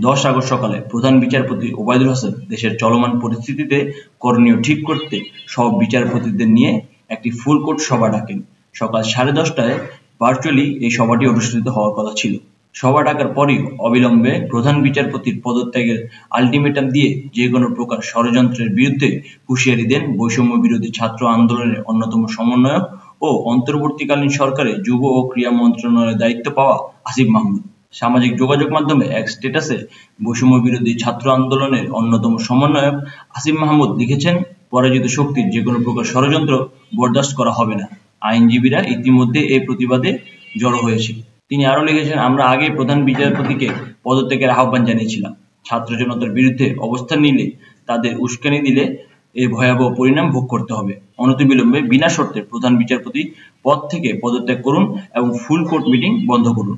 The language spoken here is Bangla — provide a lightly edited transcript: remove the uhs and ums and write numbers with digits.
10 আগস্ট সকালে প্রধান বিচারপতি ওবায়দুল হাসান দেশের চলমান পরিস্থিতিতে করণীয় ঠিক করতে সব বিচারপতিদের নিয়ে একটি ফুল কোর্ট সভা ডাকেন। সকাল 10:30টায় ভার্চুয়ালি এই সভাটি অনুষ্ঠিত হওয়ার কথা ছিল। সভা ডাকার পরই অবিলম্বে প্রধান বিচারপতির পদত্যাগের আলটিমেটাম দিয়ে যে কোনো প্রকার ষড়যন্ত্রের বিরুদ্ধে হুঁশিয়ারি দেন বৈষম্য বিরোধী ছাত্র আন্দোলনের অন্যতম সমন্বয়ক ও অন্তর্বর্তীকালীন সরকারে যুব ও ক্রীড়া মন্ত্রণালয়ের দায়িত্ব পাওয়া আসিফ মাহমুদ। সামাজিক যোগাযোগ মাধ্যমে এক স্ট্যাটাসে বৈষম্য বিরোধী ছাত্র আন্দোলনের অন্যতম সমন্বয়ক আসিফ মাহমুদ লিখেছেন, পরাজিত শক্তির যে কোনো প্রকার ষড়যন্ত্র বরদাস্ত করা হবে না। আইনজীবীরা ইতিমধ্যে এই প্রতিবাদে জড়ো হয়েছে। তিনি আরো লিখেছেন, আমরা আগেই প্রধান বিচারপতিকে পদত্যাগের আহ্বান জানিয়েছিলাম। ছাত্র জনতার বিরুদ্ধে অবস্থান নিলে, তাদের উস্কানি দিলে এই ভয়াবহ পরিণাম ভোগ করতে হবে। অনতিবিলম্বে বিনা শর্তে প্রধান বিচারপতি পদ থেকে পদত্যাগ করুন এবং ফুল কোর্ট মিটিং বন্ধ করুন।